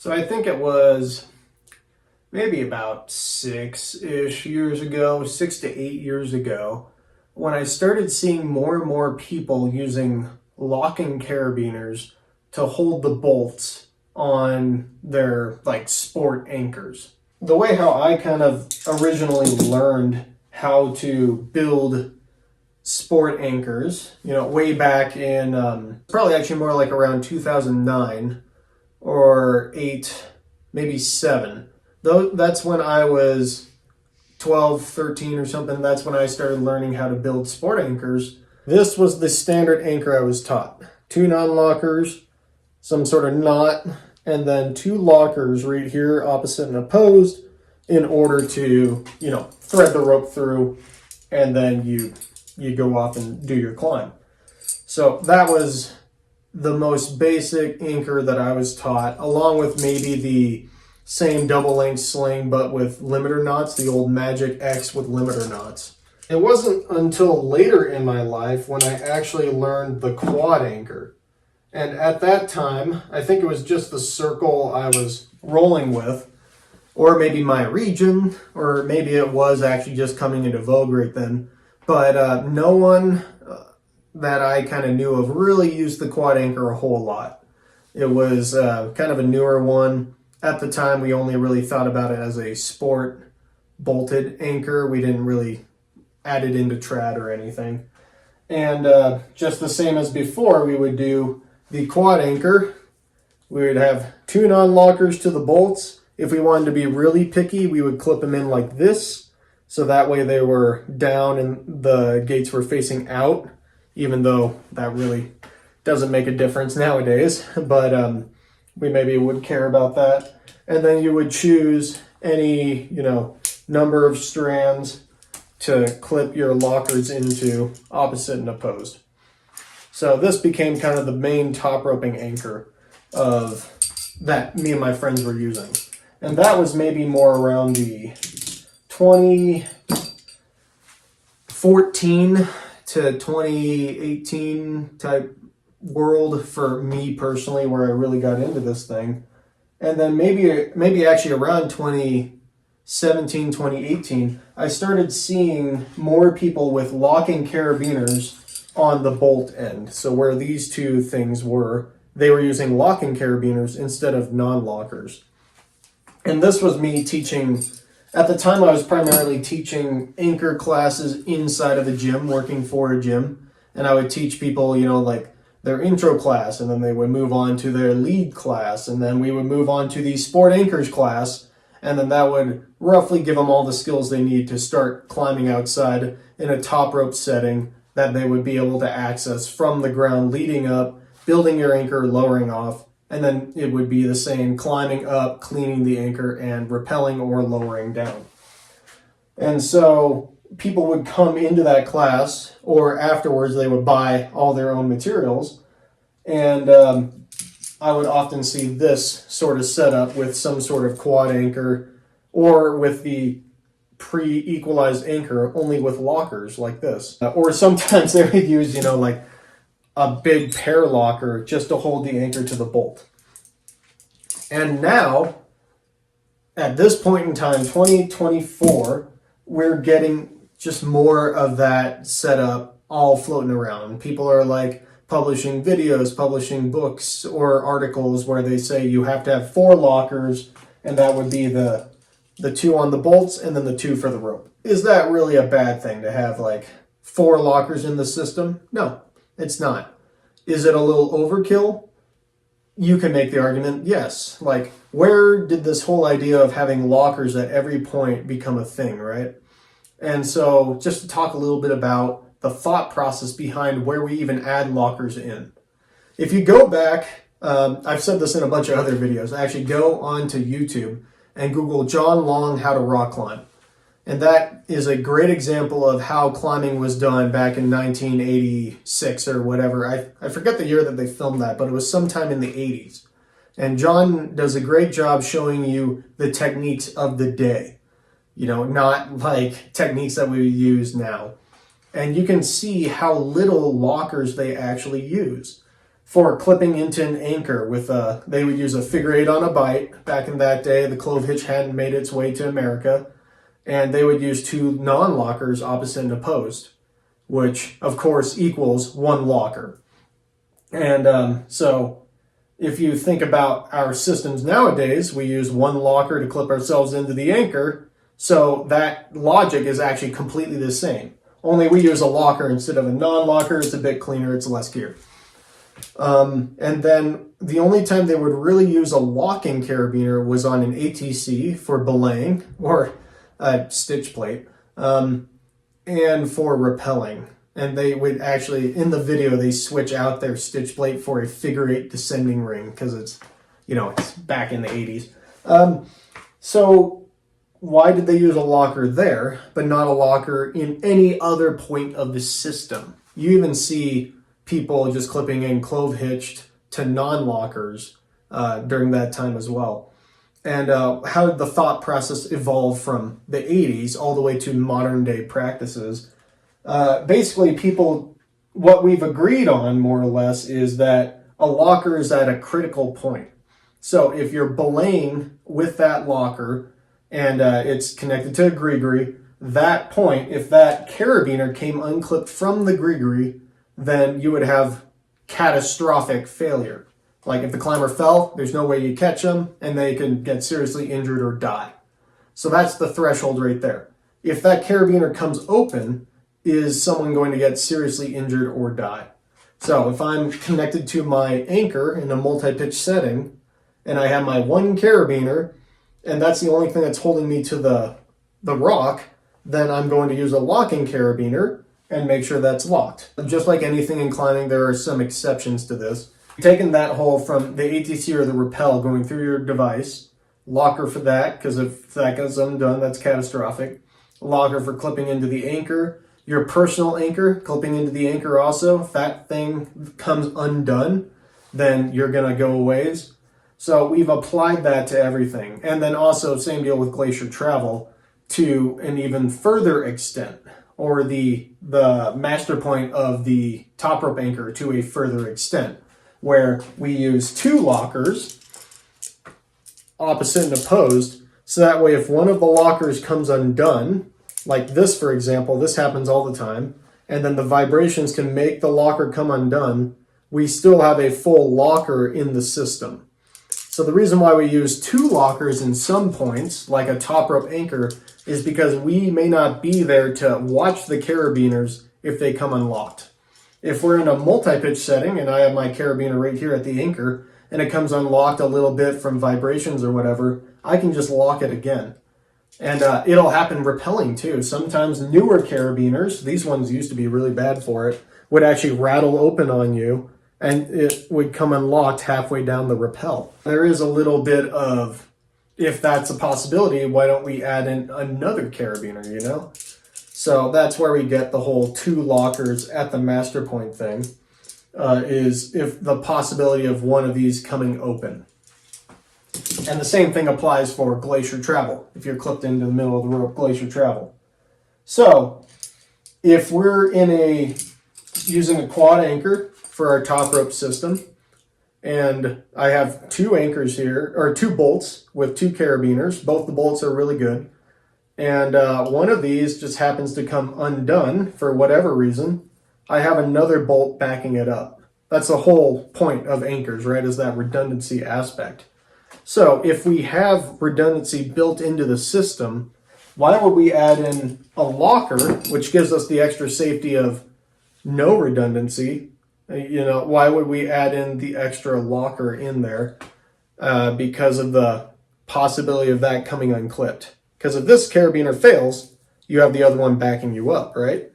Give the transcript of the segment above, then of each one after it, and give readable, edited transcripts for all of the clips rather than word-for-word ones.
So I think it was maybe about 6-ish years ago, 6 to 8 years ago, when I started seeing more and more people using locking carabiners to hold the bolts on their sport anchors. The way how I kind of originally learned how to build sport anchors, way back in probably actually more like around 2009 or 8, maybe 7. Though that's when I was 12, 13 or something. That's when I started learning how to build sport anchors. This was the standard anchor I was taught. 2 non-lockers, some sort of knot, and then 2 lockers right here, opposite and opposed, in order to, thread the rope through, and then you go off and do your climb. So that was the most basic anchor that I was taught, along with maybe the same double length sling but with limiter knots, the old Magic X with limiter knots. It wasn't until later in my life when I actually learned the quad anchor. And at that time, I think it was just the circle I was rolling with, or maybe my region, or maybe it was actually just coming into vogue right then. But no one that I kind of knew of really used the quad anchor a whole lot. It was kind of a newer one. At the time, we only really thought about it as a sport bolted anchor. We didn't really add it into trad or anything. And just the same as before, we would do the quad anchor. We would have 2 non-lockers to the bolts. If we wanted to be really picky, we would clip them in like this. So that way they were down and the gates were facing out, even though that really doesn't make a difference nowadays. But we maybe would care about that. And then you would choose any, number of strands to clip your lockers into, opposite and opposed. So this became kind of the main top roping anchor of that me and my friends were using. And that was maybe more around the 2014 to 2018 type world for me personally, where I really got into this thing. And then maybe actually around 2017, 2018, I started seeing more people with locking carabiners on the bolt end. So where these two things were, they were using locking carabiners instead of non-lockers. And this was me teaching. At the time, I was primarily teaching anchor classes inside of a gym, working for a gym. And I would teach people, their intro class, and then they would move on to their lead class, and then we would move on to the sport anchors class, and then that would roughly give them all the skills they need to start climbing outside in a top rope setting that they would be able to access from the ground leading up, building your anchor, lowering off, and then it would be the same climbing up, cleaning the anchor, and rappelling or lowering down. And so people would come into that class, or afterwards they would buy all their own materials, and I would often see this sort of setup with some sort of quad anchor, or with the pre-equalized anchor only with lockers like this. Or sometimes they would use, a big pair locker just to hold the anchor to the bolt. And now, at this point in time, 2024, we're getting just more of that setup all floating around. People are publishing videos, publishing books or articles where they say you have to have 4 lockers, and that would be the 2 on the bolts and then the 2 for the rope. Is that really a bad thing to have 4 lockers in the system? No, it's not. Is it a little overkill? You can make the argument, yes. Where did this whole idea of having lockers at every point become a thing, right? And so just to talk a little bit about the thought process behind where we even add lockers in. If you go back, I've said this in a bunch of other videos, actually go onto YouTube and Google John Long how to rock climb. And that is a great example of how climbing was done back in 1986 or whatever. I forget the year that they filmed that, but it was sometime in the 80s. And John does a great job showing you the techniques of the day. Not techniques that we use now. And you can see how little lockers they actually use. for clipping into an anchor with they would use a figure eight on a bight. Back in that day, the clove hitch hadn't made its way to America, and they would use two non-lockers opposite and opposed, which of course equals one locker. And so if you think about our systems nowadays, we use one locker to clip ourselves into the anchor. So that logic is actually completely the same. Only we use a locker instead of a non-locker. It's a bit cleaner. It's less gear. And then the only time they would really use a locking carabiner was on an ATC for belaying or a stitch plate, and for rappelling. And they would actually, in the video, they switch out their stitch plate for a figure eight descending ring because it's, it's back in the 80s. So why did they use a locker there, but not a locker in any other point of the system? You even see people just clipping in clove hitched to non-lockers during that time as well. And how did the thought process evolve from the 80s all the way to modern day practices? Basically, what we've agreed on more or less is that a locker is at a critical point. So if you're belaying with that locker and it's connected to a gree-gree, that point, if that carabiner came unclipped from the gree-gree, then you would have catastrophic failure. Like if the climber fell, there's no way you catch them and they can get seriously injured or die. So that's the threshold right there. If that carabiner comes open, is someone going to get seriously injured or die? So if I'm connected to my anchor in a multi-pitch setting and I have my one carabiner and that's the only thing that's holding me to the rock, then I'm going to use a locking carabiner and make sure that's locked. Just like anything in climbing, there are some exceptions to this. Taking that hole from the ATC or the rappel going through your device, locker for that, because if that goes undone, that's catastrophic. Locker for clipping into the anchor. Your personal anchor, clipping into the anchor also. If that thing comes undone, then you're going to go a ways. So we've applied that to everything. And then also, same deal with glacier travel to an even further extent, or the master point of the top rope anchor to a further extent, where we use two lockers, opposite and opposed, so that way if one of the lockers comes undone, like this for example, this happens all the time, and then the vibrations can make the locker come undone, we still have a full locker in the system. So the reason why we use two lockers in some points, like a top rope anchor, is because we may not be there to watch the carabiners if they come unlocked. If we're in a multi-pitch setting and I have my carabiner right here at the anchor and it comes unlocked a little bit from vibrations or whatever, I can just lock it again. And it'll happen rappelling too. Sometimes newer carabiners, these ones used to be really bad for it, would actually rattle open on you and it would come unlocked halfway down the rappel. There is a little bit of, if that's a possibility, why don't we add in another carabiner, So that's where we get the whole two lockers at the master point thing, is if the possibility of one of these coming open. And the same thing applies for glacier travel, if you're clipped into the middle of the rope glacier travel. So if we're using a quad anchor for our top rope system, and I have two anchors here, or two bolts with two carabiners. Both the bolts are really good. And one of these just happens to come undone for whatever reason. I have another bolt backing it up. That's the whole point of anchors, right? Is that redundancy aspect. So if we have redundancy built into the system, why would we add in a locker, which gives us the extra safety of no redundancy? Why would we add in the extra locker in there? Because of the possibility of that coming unclipped. Because if this carabiner fails, you have the other one backing you up, right?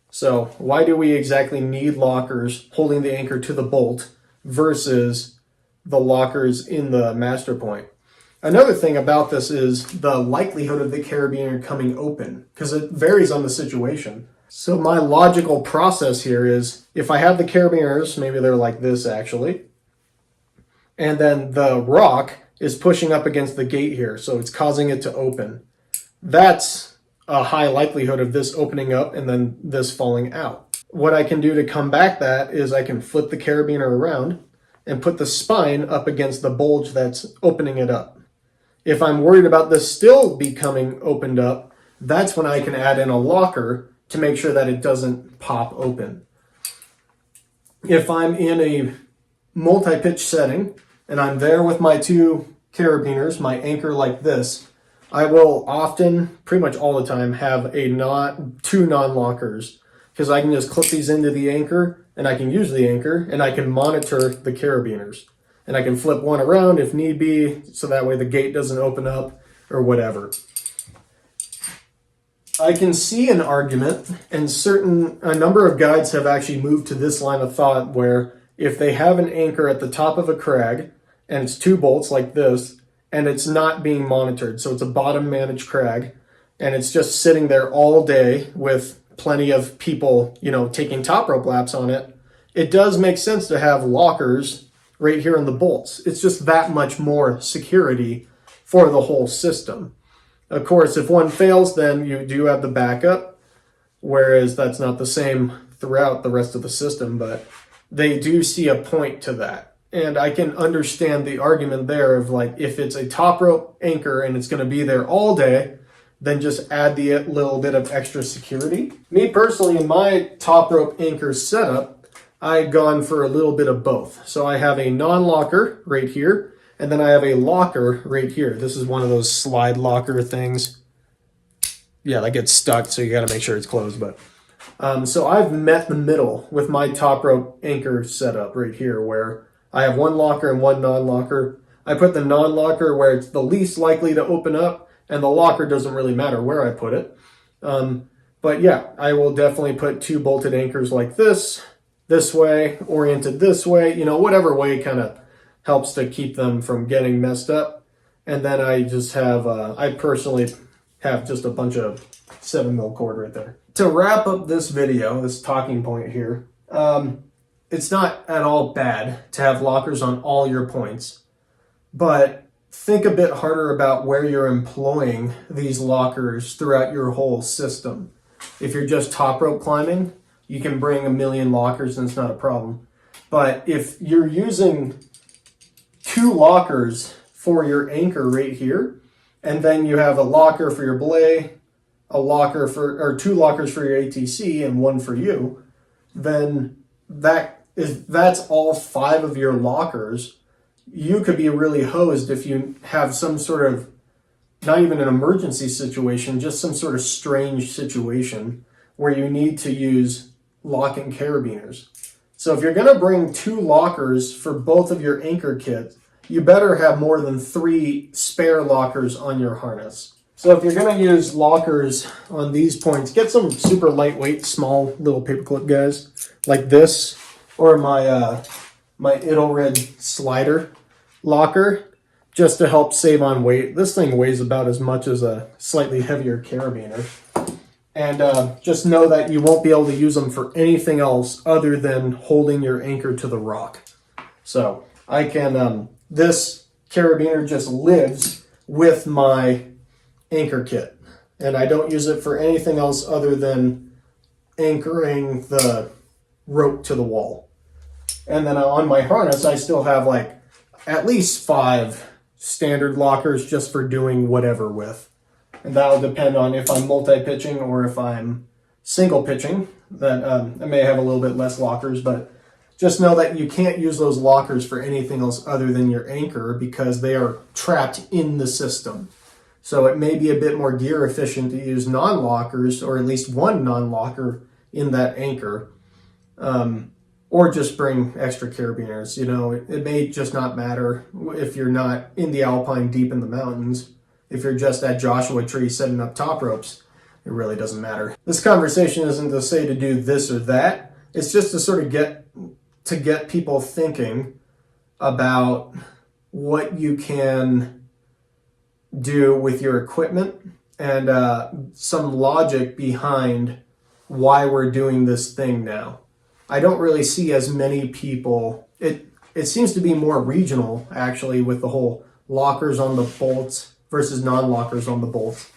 So why do we exactly need lockers holding the anchor to the bolt versus the lockers in the master point? Another thing about this is the likelihood of the carabiner coming open, because it varies on the situation. So my logical process here is, if I have the carabiners, maybe they're like this actually, and then the rock is pushing up against the gate here, so it's causing it to open. That's a high likelihood of this opening up and then this falling out. what I can do to combat that is I can flip the carabiner around and put the spine up against the bulge that's opening it up. If I'm worried about this still becoming opened up, that's when I can add in a locker to make sure that it doesn't pop open. If I'm in a multi-pitch setting and I'm there with my two carabiners, my anchor like this, I will often, pretty much all the time, have two non-lockers, because I can just clip these into the anchor and I can use the anchor and I can monitor the carabiners. And I can flip one around if need be, so that way the gate doesn't open up or whatever. I can see an argument, and a number of guides have actually moved to this line of thought where if they have an anchor at the top of a crag and it's two bolts like this, and it's not being monitored, so it's a bottom managed crag, and it's just sitting there all day with plenty of people, taking top rope laps on it, it does make sense to have lockers right here in the bolts. It's just that much more security for the whole system. Of course, if one fails, then you do have the backup, whereas that's not the same throughout the rest of the system, but they do see a point to that. And I can understand the argument there of if it's a top rope anchor and it's going to be there all day, then just add the little bit of extra security. Me personally, in my top rope anchor setup, I've gone for a little bit of both. So I have a non-locker right here, and then I have a locker right here. This is one of those slide locker things. Yeah, that gets stuck, so you got to make sure it's closed. But so I've met the middle with my top rope anchor setup right here, where I have one locker and one non-locker. I put the non-locker where it's the least likely to open up, and the locker doesn't really matter where I put it. But yeah, I will definitely put two bolted anchors like this way, oriented this way, whatever way kind of helps to keep them from getting messed up. And then I just have, I personally have just a bunch of 7mm cord right there. To wrap up this video, this talking point here, it's not at all bad to have lockers on all your points, but think a bit harder about where you're employing these lockers throughout your whole system. If you're just top rope climbing, you can bring a million lockers and it's not a problem. But if you're using two lockers for your anchor right here, and then you have a locker for your belay, two lockers for your ATC and one for you, then that's all 5 of your lockers. You could be really hosed if you have some sort of, not even an emergency situation, just some sort of strange situation where you need to use locking carabiners. So if you're going to bring 2 lockers for both of your anchor kits, you better have more than 3 spare lockers on your harness. So if you're going to use lockers on these points, get some super lightweight, small little paperclip guys like this, or my Idelred slider locker, just to help save on weight. This thing weighs about as much as a slightly heavier carabiner. And just know that you won't be able to use them for anything else other than holding your anchor to the rock. So I can, this carabiner just lives with my anchor kit. And I don't use it for anything else other than anchoring the rope to the wall. And then on my harness, I still have at least 5 standard lockers just for doing whatever with. And that'll depend on if I'm multi-pitching or if I'm single pitching. That I may have a little bit less lockers, but just know that you can't use those lockers for anything else other than your anchor because they are trapped in the system. So it may be a bit more gear efficient to use non-lockers, or at least one non-locker in that anchor, or just bring extra carabiners. It may just not matter if you're not in the alpine deep in the mountains. If you're just at Joshua Tree setting up top ropes, it really doesn't matter. This conversation isn't to say to do this or that. It's just to sort of get people thinking about what you can do with your equipment and some logic behind why we're doing this thing now. I don't really see as many people. It seems to be more regional, actually, with the whole lockers on the bolts versus non-lockers on the bolts.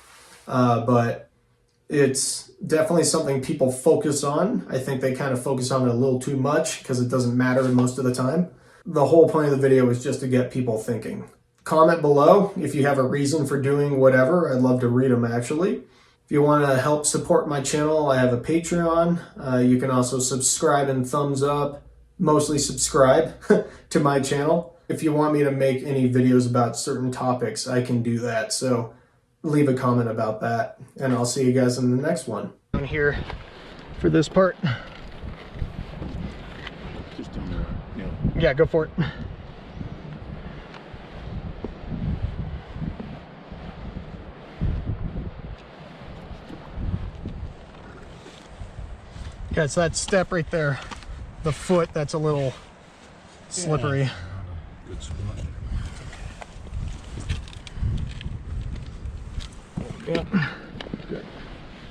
But It's definitely something people focus on. I think they kind of focus on it a little too much because it doesn't matter most of the time. The whole point of the video is just to get people thinking. Comment below if you have a reason for doing whatever. I'd love to read them actually. If you want to help support my channel, I have a Patreon. You can also subscribe and thumbs up. Mostly subscribe to my channel. If you want me to make any videos about certain topics, I can do that. So leave a comment about that, and I'll see you guys in the next one. Down here for this part. Just on the, Yeah, go for it. Okay, so that step right there, the foot, that's a little slippery. Yeah. Good spot. Yeah. Good.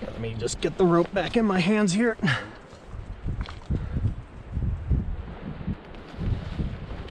Let me just get the rope back in my hands here.